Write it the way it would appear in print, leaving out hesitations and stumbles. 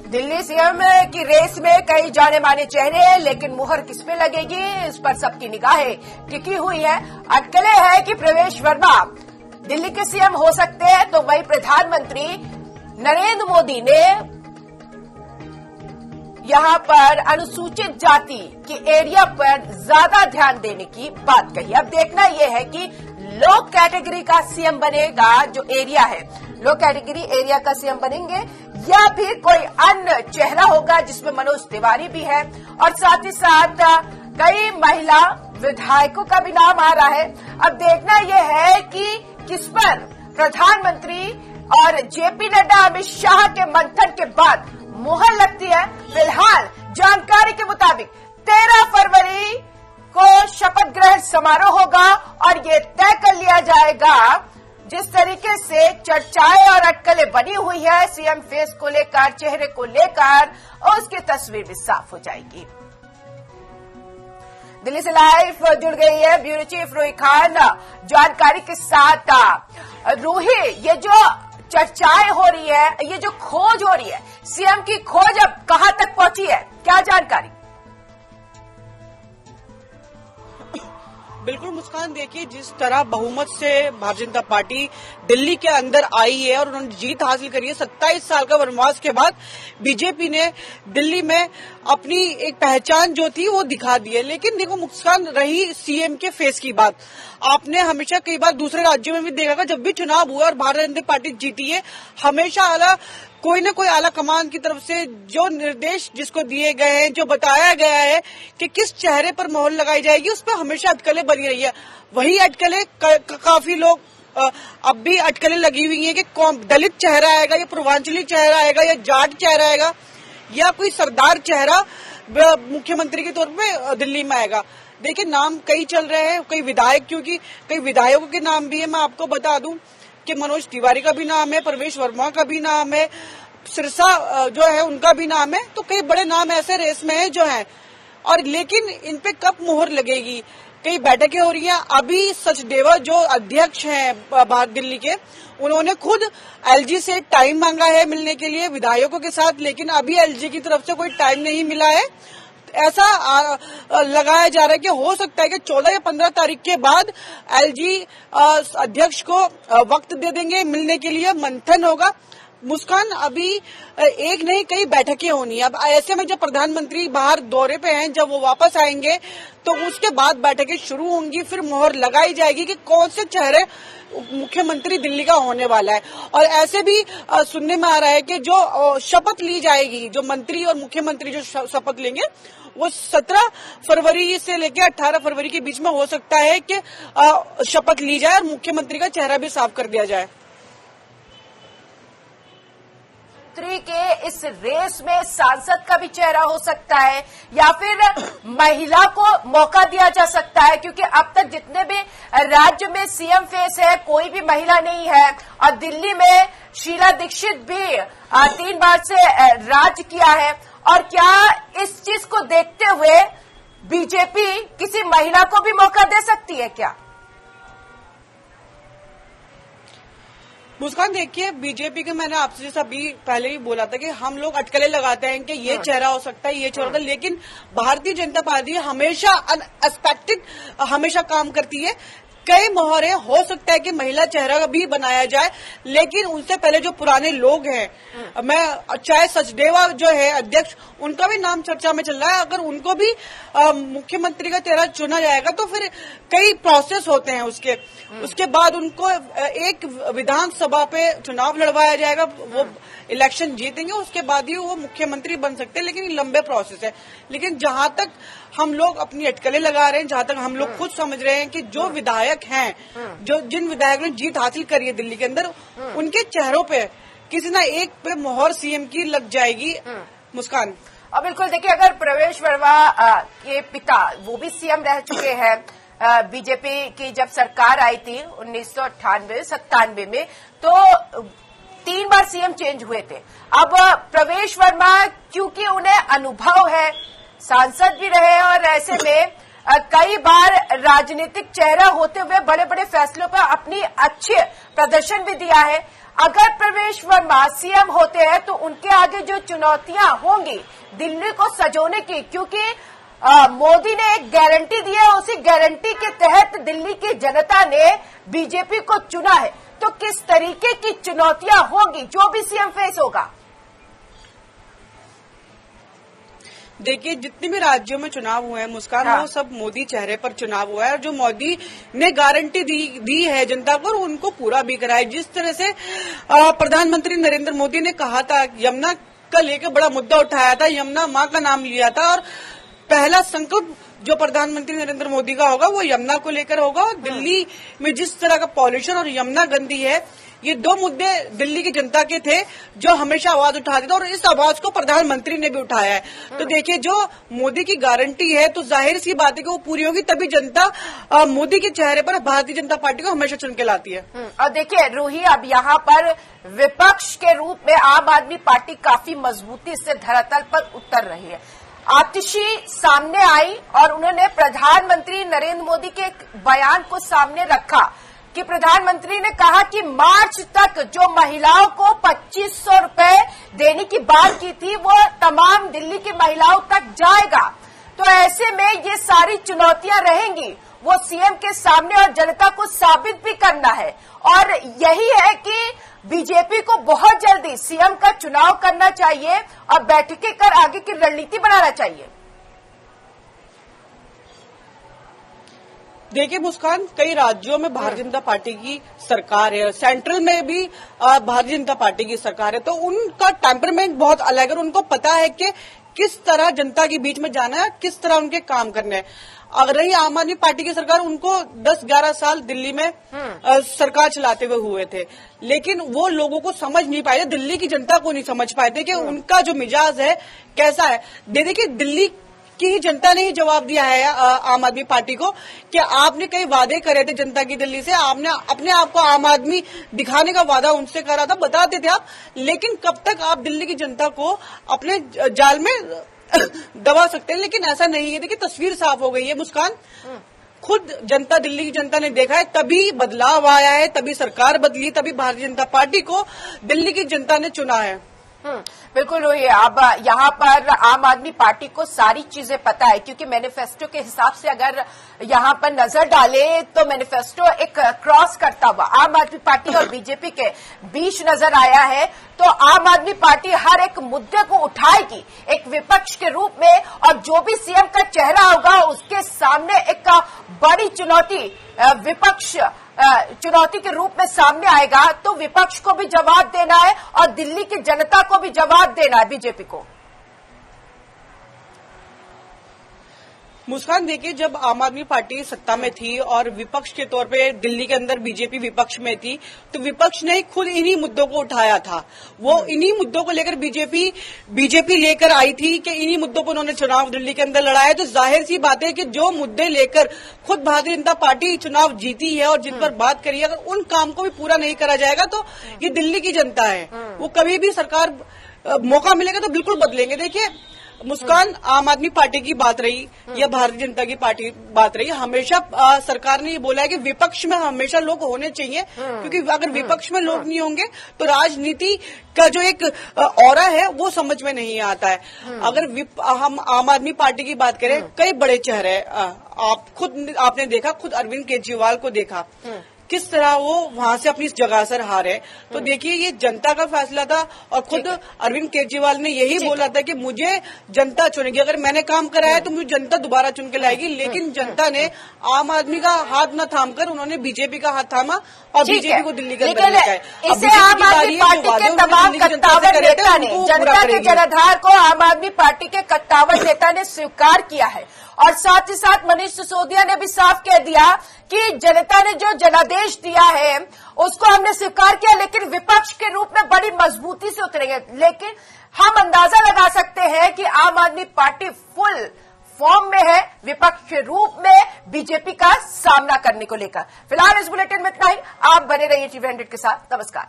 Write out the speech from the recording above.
Delhi CM की race में कई जाने माने चेहरे हैं, लेकिन मुहर किस पे लगेगी इस पर सबकी निगाहें टिकी हुई है। अटकलें हैं कि प्रवेश वर्मा दिल्ली के सीएम हो सकते हैं, तो वही प्रधानमंत्री नरेंद्र मोदी ने यहां पर अनुसूचित जाति के एरिया पर ज्यादा ध्यान देने की बात कही। अब देखना यह है कि लो कैटेगरी का सीएम बनेगा जो एरिया है, लो कैटेगरी एरिया का सीएम बनेंगे या फिर कोई अन्य चेहरा होगा जिसमें मनोज तिवारी भी है और साथ ही साथ कई महिला विधायकों का भी नाम आ रहा है। अब देखना यह है कि किस पर प्रधानमंत्री और जेपी नड्डा अमित शाह के मंथन के बाद मुहर लगती है। फिलहाल जानकारी के मुताबिक 13 फरवरी को शपथ ग्रहण समारोह होगा और ये तय कर लिया जाएगा जिस तरीके से चर्चाएं और अटकलें बनी हुई है सीएम फेस को लेकर, चेहरे को लेकर, और उसकी तस्वीर भी साफ हो जाएगी। दिल्ली से लाइव जुड़ गई है ब्यूरो चीफ रूही खान जानकारी के साथ। रूही, ये जो चर्चाएं हो रही है, ये जो खोज हो रही है, सीएम की खोज अब कहां तक पहुंची है, क्या जानकारी? बिल्कुल मुस्कान, देखिए जिस तरह बहुमत से भारतीय जनता पार्टी दिल्ली के अंदर आई है और उन्होंने जीत हासिल करी है, 27 साल का वनवास के बाद बीजेपी ने दिल्ली में अपनी एक पहचान जो थी वो दिखा दी है। लेकिन देखो मुस्कान, रही सीएम के फेस की बात, आपने हमेशा कई बार दूसरे राज्यों में भी देखा था, जब भी चुनाव हुआ और भारतीय जनता पार्टी जीती है, हमेशा कोई न कोई आला कमान की तरफ से जो निर्देश जिसको दिए गए हैं, जो बताया गया है कि किस चेहरे पर मोहर लगाई जाएगी, उस पर हमेशा अटकलें बनी रही है। वही अटकलें काफी लोग अब भी अटकलें लगी हुई हैं कि कौन दलित चेहरा आएगा या पूर्वांचली चेहरा आएगा या जाट चेहरा आएगा या कोई सरदार चेहरा मुख्यमंत्री के तौर पे दिल्ली में आएगा। देखिए नाम कई चल रहे हैं, कई विधायक, क्योंकि कई विधायकों के नाम भी है। मैं आपको बता दूं कि मनोज तिवारी का भी नाम है, प्रवेश वर्मा का भी नाम है, सिरसा जो है उनका भी नाम है, तो कई बड़े नाम ऐसे रेस में है जो है। और लेकिन इन पे कब मोहर लगेगी, कई बैठकें हो रही हैं। अभी सचदेवा जो अध्यक्ष हैं बाहर दिल्ली के, उन्होंने खुद एलजी से टाइम मांगा है मिलने के लिए विधायकों के साथ, लेकिन अभी एलजी की तरफ से कोई टाइम नहीं मिला है। ऐसा लगाया जा रहा है कि हो सकता है कि 14 या 15 तारीख के बाद एलजी अध्यक्ष को वक्त दे देंगे मिलने के लिए, मंथन होगा। मुस्कान, अभी एक नहीं कई बैठकें होनी है। अब ऐसे में जब प्रधानमंत्री बाहर दौरे पे हैं, जब वो वापस आएंगे तो उसके बाद बैठकें शुरू होंगी, फिर मोहर लगाई जाएगी कि कौन से चेहरे मुख्यमंत्री दिल्ली का होने वाला है। और ऐसे भी सुनने में आ रहा है कि जो शपथ ली जाएगी, जो मंत्री और मुख्यमंत्री जो शपथ लेंगे, वो 17 फरवरी से लेकर 18 फरवरी के बीच में हो सकता है कि शपथ ली जाए और मुख्यमंत्री का चेहरा भी साफ कर दिया जाए। के इस रेस में सांसद का भी चेहरा हो सकता है या फिर महिला को मौका दिया जा सकता है, क्योंकि अब तक जितने भी राज्य में सीएम फेस है कोई भी महिला नहीं है। और दिल्ली में शीला दीक्षित भी 3 बार से राज किया है। और क्या इस चीज को देखते हुए बीजेपी किसी महिला को भी मौका दे सकती है क्या? मुस्कान, देखिए बीजेपी के, मैंने आपसे जैसा भी पहले ही बोला था कि हम लोग अटकलें लगाते हैं कि ये चेहरा हो सकता है, ये चेहरा होता है, लेकिन भारतीय जनता पार्टी हमेशा अनएक्सपेक्टेड हमेशा काम करती है। कई मोहरें हो सकता है कि महिला चेहरा भी बनाया जाए, लेकिन उनसे पहले जो पुराने लोग हैं, मैं चाहे सचदेवा जो है अध्यक्ष, उनका भी नाम चर्चा में चल रहा है। अगर उनको भी मुख्यमंत्री का चेहरा चुना जाएगा तो फिर कई प्रोसेस होते हैं उसके बाद उनको एक विधानसभा पे चुनाव लड़वाया जाएगा, वो इलेक्शन जीतेंगे, उसके बाद ही वो मुख्यमंत्री बन सकते हैं। लेकिन ये लंबे प्रोसेस है। लेकिन जहां तक हम लोग अपनी अटकलें लगा रहे हैं, जहां तक हम लोग खुद समझ रहे हैं कि जो विधायक हैं, जो जिन विधायकों ने जीत हासिल करी है दिल्ली के अंदर, उनके चेहरों पे किसी न एक पे मोहर सीएम की लग जाएगी। मुस्कान, और बिल्कुल देखिए, अगर प्रवेश वर्मा के पिता वो भी सीएम रह चुके हैं, बीजेपी की जब सरकार आई थी 1998-97 में, तो 3 बार सीएम चेंज हुए थे। अब प्रवेश वर्मा क्योंकि उन्हें अनुभव है, सांसद भी रहे और ऐसे में कई बार राजनीतिक चेहरा होते हुए बड़े बड़े फैसलों पर अपनी अच्छे प्रदर्शन भी दिया है। अगर प्रवेश वर्मा सीएम होते हैं तो उनके आगे जो चुनौतियां होंगी दिल्ली को सजोने की, क्योंकि मोदी ने एक गारंटी दी है, उसी गारंटी के तहत दिल्ली की जनता ने बीजेपी को चुना है, तो किस तरीके की चुनौतियां होंगी जो भी सीएम फेस होगा? देखिए, जितने भी राज्यों में चुनाव हुए हैं मुस्कान, वो सब मोदी चेहरे पर चुनाव हुआ है, और जो मोदी ने गारंटी दी है जनता को उनको पूरा भी करा है। जिस तरह से प्रधानमंत्री नरेंद्र मोदी ने कहा था, यमुना का लेकर बड़ा मुद्दा उठाया था, यमुना माँ का नाम लिया था, और पहला संकल्प जो प्रधानमंत्री नरेंद्र मोदी का होगा वो यमुना को लेकर होगा। और दिल्ली में जिस तरह का पॉल्यूशन और यमुना गंदी है, ये दो मुद्दे दिल्ली की जनता के थे जो हमेशा आवाज उठाते थे, और इस आवाज को प्रधानमंत्री ने भी उठाया है। तो देखिए, जो मोदी की गारंटी है तो जाहिर सी बात है कि वो पूरी होगी, तभी जनता मोदी के चेहरे पर भारतीय जनता पार्टी को हमेशा चुन के लाती है। और देखिए रूही, अब यहाँ पर विपक्ष के रूप में आम आदमी पार्टी काफी मजबूती से धरातल पर उतर रही है। आतिशी सामने आई और उन्होंने प्रधानमंत्री नरेंद्र मोदी के बयान को सामने रखा कि प्रधानमंत्री ने कहा कि मार्च तक जो महिलाओं को 2500 रुपए देने की बात की थी वो तमाम दिल्ली की महिलाओं तक जाएगा। तो ऐसे में ये सारी चुनौतियां रहेंगी, वो सीएम के सामने और जनता को साबित भी करना है, और यही है कि बीजेपी को बहुत जल्दी सीएम का चुनाव करना चाहिए और बैठकें कर आगे की रणनीति बनाना चाहिए। देखिए मुस्कान, कई राज्यों में भारतीय जनता पार्टी की सरकार है, सेंट्रल में भी भारतीय जनता पार्टी की सरकार है, तो उनका टेम्परमेंट बहुत अलग है। उनको पता है कि किस तरह जनता के बीच में जाना है, किस तरह उनके काम करने हैं। अगर रही आम आदमी पार्टी की सरकार, उनको 10-11 साल दिल्ली में सरकार चलाते हुए थे, लेकिन वो लोगों को समझ नहीं पाए थे, दिल्ली की जनता को नहीं समझ पाए थे कि उनका जो मिजाज है कैसा है। देखिए, दिल्ली की ही जनता ने ही जवाब दिया है आम आदमी पार्टी को कि आपने कई वादे करे थे जनता की दिल्ली से, आपने अपने आप को आम आदमी दिखाने का वादा उनसे करा था, बताते थे आप, लेकिन कब तक आप दिल्ली की जनता को अपने जाल में दबा सकते हैं। लेकिन ऐसा नहीं है। देखिए, तस्वीर साफ हो गई है मुस्कान, खुद जनता, दिल्ली की जनता ने देखा है, तभी बदलाव आया है, तभी सरकार बदली, तभी भारतीय जनता पार्टी को दिल्ली की जनता ने चुना है। बिल्कुल रोही, अब यहाँ पर आम आदमी पार्टी को सारी चीजें पता है, क्योंकि मैनिफेस्टो के हिसाब से अगर यहाँ पर नजर डाले तो मैनिफेस्टो एक क्रॉस करता हुआ आम आदमी पार्टी और बीजेपी के बीच नजर आया है। तो आम आदमी पार्टी हर एक मुद्दे को उठाएगी एक विपक्ष के रूप में, और जो भी सीएम का चेहरा होगा उसके सामने एक बड़ी चुनौती विपक्ष चुनौती के रूप में सामने आएगा, तो विपक्ष को भी जवाब देना है और दिल्ली की जनता को भी जवाब देना है बीजेपी को। मुस्कान, देखिए, जब आम आदमी पार्टी सत्ता में थी और विपक्ष के तौर पे दिल्ली के अंदर बीजेपी विपक्ष में थी, तो विपक्ष ने खुद इन्हीं मुद्दों को उठाया था। वो इन्हीं मुद्दों को लेकर बीजेपी लेकर आई थी कि इन्हीं मुद्दों पर उन्होंने चुनाव दिल्ली के अंदर लड़ाया। तो जाहिर सी बात है कि जो मुद्दे लेकर खुद भारतीय जनता पार्टी चुनाव जीती है और जिन पर बात करी है, अगर उन काम को भी पूरा नहीं करा जाएगा तो ये दिल्ली की जनता है, वो कभी भी सरकार मौका मिलेगा तो बिल्कुल बदलेंगे। देखिए मुस्कान, आम आदमी पार्टी की बात रही या भारतीय जनता की पार्टी बात रही, हमेशा सरकार ने ये बोला है कि विपक्ष में हमेशा लोग होने चाहिए, क्योंकि अगर विपक्ष में लोग नहीं होंगे तो राजनीति का जो एक ऑरा है वो समझ में नहीं आता है। अगर हम आम आदमी पार्टी की बात करें, कई बड़े चेहरे आपने देखा, खुद अरविंद केजरीवाल को देखा किस तरह वो वहां से अपनी जगह से हारे। तो देखिए, ये जनता का फैसला था, और खुद अरविंद केजरीवाल ने यही बोला था कि मुझे जनता चुनेगी, अगर मैंने काम कराया है तो मुझे जनता दोबारा चुन के लाएगी। लेकिन जनता ने आम आदमी का हाथ न थाम कर उन्होंने बीजेपी का हाथ थामा और बीजेपी को दिल्ली के अंदर लेकर आए। इसे आम आदमी पार्टी के तमाम कट्टावर नेता ने, जनता के जनाधार को आम आदमी पार्टी के कट्टावर नेता ने स्वीकार किया है, और साथ ही साथ मनीष सिसोदिया ने भी साफ कह दिया कि जनता ने जो जनादेश दिया है उसको हमने स्वीकार किया, लेकिन विपक्ष के रूप में बड़ी मजबूती से उतरेंगे। लेकिन हम अंदाजा लगा सकते हैं कि आम आदमी पार्टी फुल फॉर्म में है विपक्ष के रूप में बीजेपी का सामना करने को लेकर। फिलहाल इस बुलेटिन में इतना ही। आप बने रहिए टीवी 100 के साथ। नमस्कार।